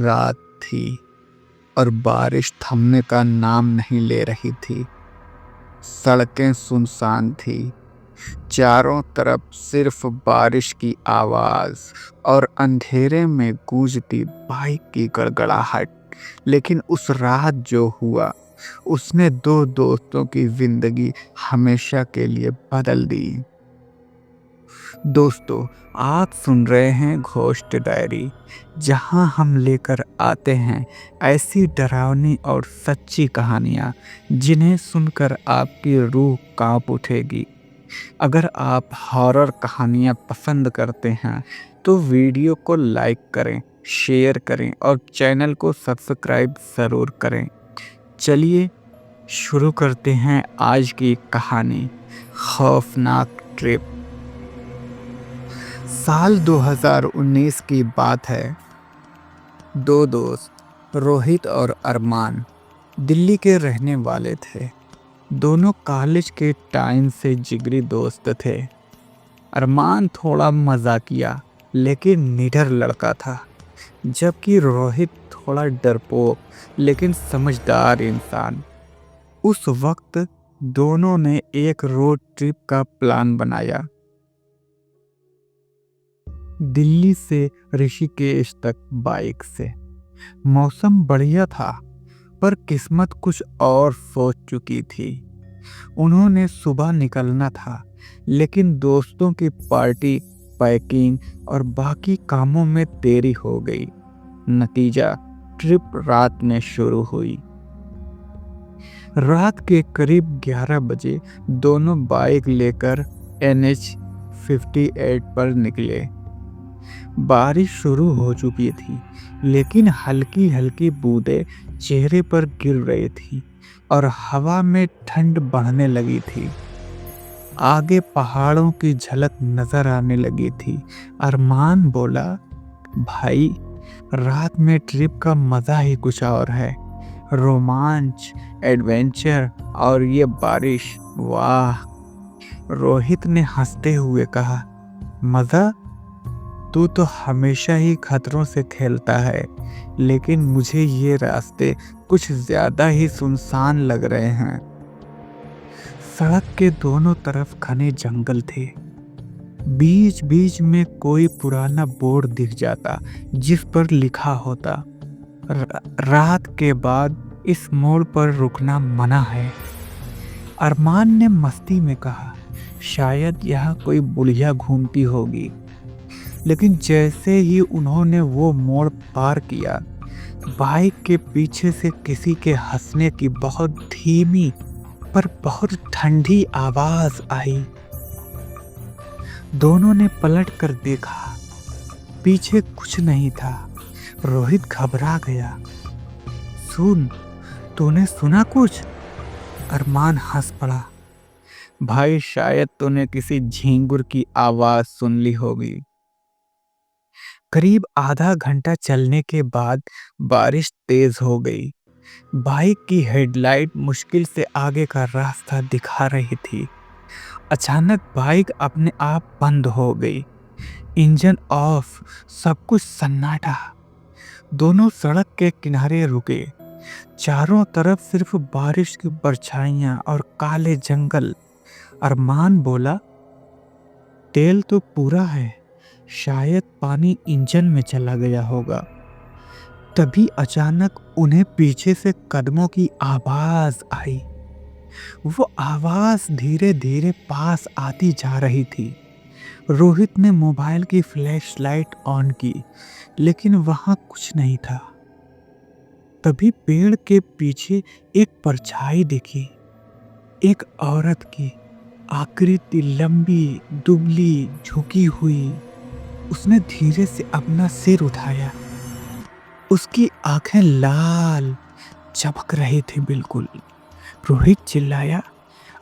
रात थी और बारिश थमने का नाम नहीं ले रही थी। सड़कें सुनसान थी। चारों तरफ सिर्फ बारिश की आवाज और अंधेरे में गूंजती बाइक की गड़गड़ाहट। लेकिन उस रात जो हुआ उसने दो दोस्तों की जिंदगी हमेशा के लिए बदल दी। दोस्तों, आप सुन रहे हैं घोस्ट डायरी, जहां हम लेकर आते हैं ऐसी डरावनी और सच्ची कहानियां जिन्हें सुनकर आपकी रूह कांप उठेगी। अगर आप हॉरर कहानियां पसंद करते हैं तो वीडियो को लाइक करें, शेयर करें और चैनल को सब्सक्राइब ज़रूर करें। चलिए शुरू करते हैं आज की कहानी, खौफनाक ट्रिप। साल 2019 की बात है। दो दोस्त रोहित और अरमान दिल्ली के रहने वाले थे। दोनों कॉलेज के टाइम से जिगरी दोस्त थे। अरमान थोड़ा मजाकिया लेकिन निडर लड़का था, जबकि रोहित थोड़ा डरपोक लेकिन समझदार इंसान। उस वक्त दोनों ने एक रोड ट्रिप का प्लान बनाया, दिल्ली से ऋषिकेश तक बाइक से। मौसम बढ़िया था पर किस्मत कुछ और सोच चुकी थी। उन्होंने सुबह निकलना था, लेकिन दोस्तों की पार्टी, पैकिंग और बाकी कामों में देरी हो गई। नतीजा, ट्रिप रात में शुरू हुई। रात के करीब 11 बजे दोनों बाइक लेकर NH 58 पर निकले। बारिश शुरू हो चुकी थी, लेकिन हल्की हल्की बूंदें चेहरे पर गिर रही थी और हवा में ठंड बढ़ने लगी थी। आगे पहाड़ों की झलक नजर आने लगी थी। अरमान बोला, भाई, रात में ट्रिप का मजा ही कुछ और है। रोमांच, एडवेंचर और ये बारिश, वाह। रोहित ने हंसते हुए कहा, मजा? तू तो हमेशा ही खतरों से खेलता है, लेकिन मुझे ये रास्ते कुछ ज्यादा ही सुनसान लग रहे हैं। सड़क के दोनों तरफ घने जंगल थे। बीच बीच में कोई पुराना बोर्ड दिख जाता जिस पर लिखा होता, रात के बाद इस मोड़ पर रुकना मना है। अरमान ने मस्ती में कहा, शायद यहाँ कोई बुढ़िया घूमती होगी। लेकिन जैसे ही उन्होंने वो मोड़ पार किया, बाइक के पीछे से किसी के हंसने की बहुत धीमी पर बहुत ठंडी आवाज आई। दोनों ने पलट कर देखा, पीछे कुछ नहीं था। रोहित घबरा गया। सुन, तूने सुना कुछ? अरमान हंस पड़ा। भाई, शायद तूने किसी झींगुर की आवाज सुन ली होगी। करीब आधा घंटा चलने के बाद बारिश तेज हो गई। बाइक की हेडलाइट मुश्किल से आगे का रास्ता दिखा रही थी। अचानक बाइक अपने आप बंद हो गई। इंजन ऑफ, सब कुछ सन्नाटा। दोनों सड़क के किनारे रुके। चारों तरफ सिर्फ बारिश की परछाइयां और काले जंगल। अरमान बोला, तेल तो पूरा है, शायद पानी इंजन में चला गया होगा। तभी अचानक उन्हें पीछे से कदमों की आवाज आई। वो आवाज धीरे धीरे पास आती जा रही थी। रोहित ने मोबाइल की फ्लैशलाइट ऑन की, लेकिन वहां कुछ नहीं था। तभी पेड़ के पीछे एक परछाई दिखी, एक औरत की आकृति, लंबी, दुबली, झुकी हुई। उसने धीरे से अपना सिर उठाया। उसकी आंखें लाल चमक रही थी बिल्कुल। रोहित चिल्लाया,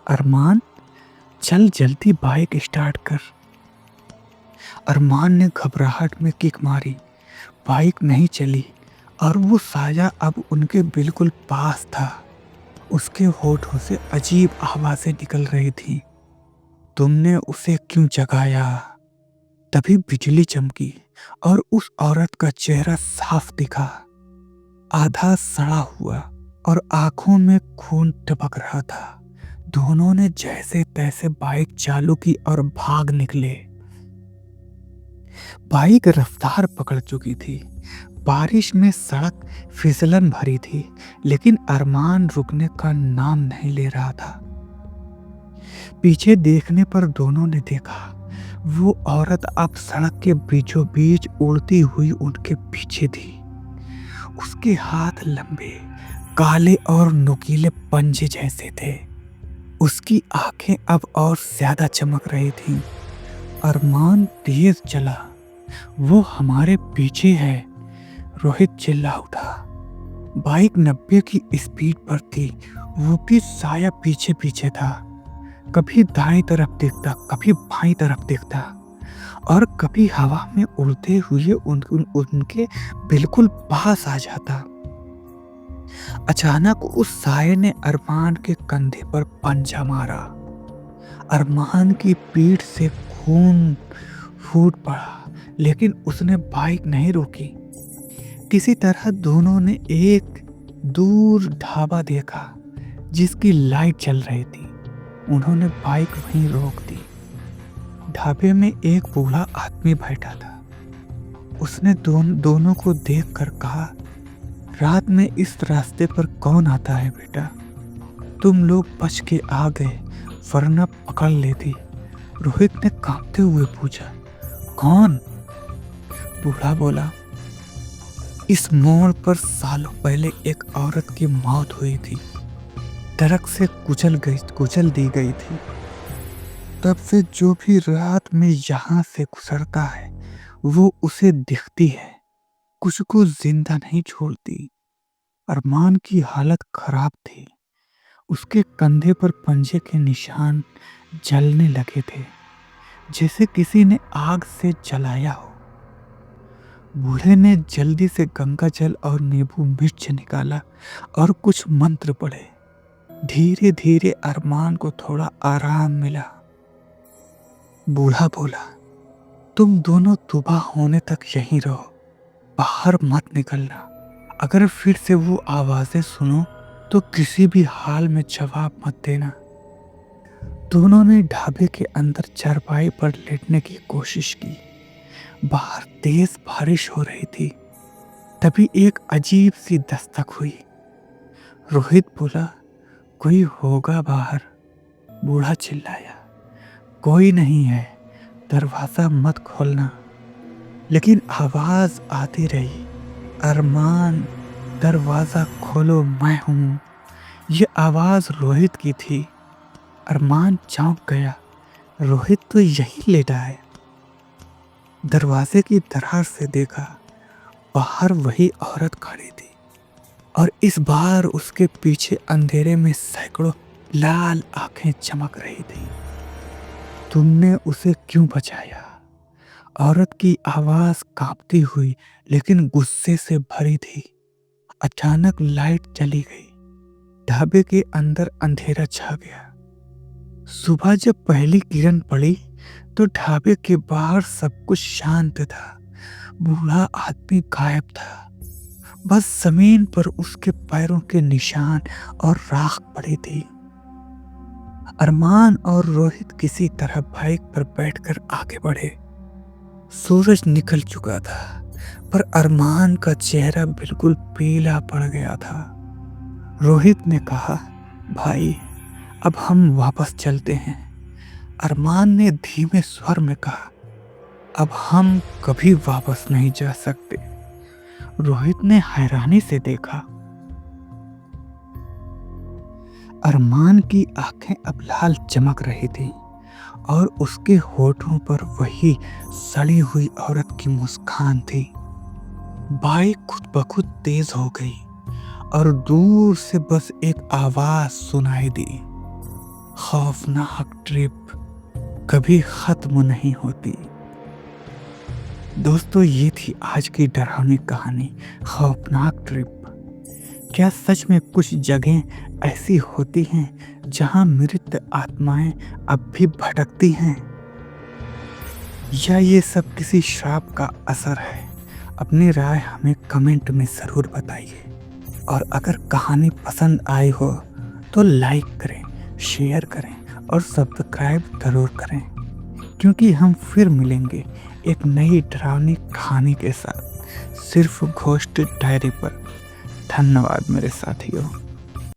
अरमान, चल जल्दी बाइक स्टार्ट कर। अरमान ने घबराहट में किक मारी। बाइक नहीं चली और वो साया अब उनके बिल्कुल पास था। उसके होठों से अजीब आवाजें निकल रही थी, तुमने उसे क्यों जगाया? तभी बिजली चमकी और उस औरत का चेहरा साफ दिखा। आधा सड़ा हुआ और आंखों में खून टपक रहा था। दोनों ने जैसे तैसे बाइक चालू की और भाग निकले। बाइक रफ्तार पकड़ चुकी थी। बारिश में सड़क फिसलन भरी थी, लेकिन अरमान रुकने का नाम नहीं ले रहा था। पीछे देखने पर दोनों ने देखा, वो औरत अब सड़क के बीचों बीच उड़ती हुई उनके पीछे थी। उसके हाथ लंबे, काले और नुकीले पंजे जैसे थे। उसकी आंखें अब और ज्यादा चमक रही थीं। अरमान तेज चला। वो हमारे पीछे है, रोहित चिल्ला उठा। बाइक 90 की स्पीड पर थी। वो भी साया पीछे पीछे था। कभी दाएं तरफ देखता, कभी बाईं तरफ देखता और कभी हवा में उड़ते हुए उनके बिल्कुल पास आ जाता। अचानक उस साये ने अरमान के कंधे पर पंजा मारा। अरमान की पीठ से खून फूट पड़ा, लेकिन उसने बाइक नहीं रोकी। किसी तरह दोनों ने एक दूर ढाबा देखा जिसकी लाइट जल रही थी। उन्होंने बाइक वहीं रोक दी। ढाबे में एक बूढ़ा आदमी बैठा था। उसने दोनों को देखकर कहा, रात में इस रास्ते पर कौन आता है बेटा? तुम लोग बच के आ गए, वरना पकड़ लेती। रोहित ने कांपते हुए पूछा, कौन? बूढ़ा बोला, इस मोड़ पर सालों पहले एक औरत की मौत हुई थी। ट्रक से कुचल दी गई थी। तब से जो भी रात में यहाँ से गुजरता है, वो उसे दिखती है, कुछ को जिंदा नहीं छोड़ती। अरमान की हालत खराब थी। उसके कंधे पर पंजे के निशान जलने लगे थे, जैसे किसी ने आग से जलाया हो। बूढ़े ने जल्दी से गंगा जल और नींबू मिर्च निकाला और कुछ मंत्र पढ़े। धीरे धीरे अरमान को थोड़ा आराम मिला। बूढ़ा बोला, तुम दोनों सुबह होने तक यहीं रहो, बाहर मत निकलना। अगर फिर से वो आवाजें सुनो तो किसी भी हाल में जवाब मत देना। दोनों ने ढाबे के अंदर चारपाई पर लेटने की कोशिश की। बाहर तेज बारिश हो रही थी। तभी एक अजीब सी दस्तक हुई। रोहित बोला, कोई होगा बाहर। बूढ़ा चिल्लाया, कोई नहीं है, दरवाजा मत खोलना। लेकिन आवाज आती रही, अरमान दरवाजा खोलो, मैं हूं। ये आवाज रोहित की थी। अरमान चौंक गया। रोहित तो यही लेटा है। दरवाजे की दरार से देखा, बाहर वही औरत खड़ी थी और इस बार उसके पीछे अंधेरे में सैकड़ों लाल आंखें चमक रही थी। तुमने उसे क्यों बचाया? औरत की आवाज कांपती हुई लेकिन गुस्से से भरी थी। अचानक लाइट चली गई। ढाबे के अंदर अंधेरा छा गया। सुबह जब पहली किरण पड़ी तो ढाबे के बाहर सब कुछ शांत था। बूढ़ा आदमी गायब था। बस जमीन पर उसके पैरों के निशान और राख पड़ी थी। अरमान और रोहित किसी तरह बाइक पर बैठकर आगे बढ़े। सूरज निकल चुका था, पर अरमान का चेहरा बिल्कुल पीला पड़ गया था। रोहित ने कहा, भाई अब हम वापस चलते हैं। अरमान ने धीमे स्वर में कहा, अब हम कभी वापस नहीं जा सकते। रोहित ने हैरानी से देखा। अरमान की आंखें अब लाल चमक रही थी और उसके होठों पर वही सड़ी हुई औरत की मुस्कान थी। बाइक खुद ब खुद तेज हो गई और दूर से बस एक आवाज सुनाई दी, खौफनाक ट्रिप कभी खत्म नहीं होती। दोस्तों, ये थी आज की डरावनी कहानी, खौफनाक ट्रिप। क्या सच में कुछ जगहें ऐसी होती हैं जहां मृत आत्माएं अब भी भटकती हैं, या ये सब किसी श्राप का असर है? अपनी राय हमें कमेंट में ज़रूर बताइए। और अगर कहानी पसंद आई हो तो लाइक करें, शेयर करें और सब्सक्राइब ज़रूर करें, क्योंकि हम फिर मिलेंगे एक नई डरावनी कहानी के साथ, सिर्फ घोस्ट डायरी पर। धन्यवाद मेरे साथियों।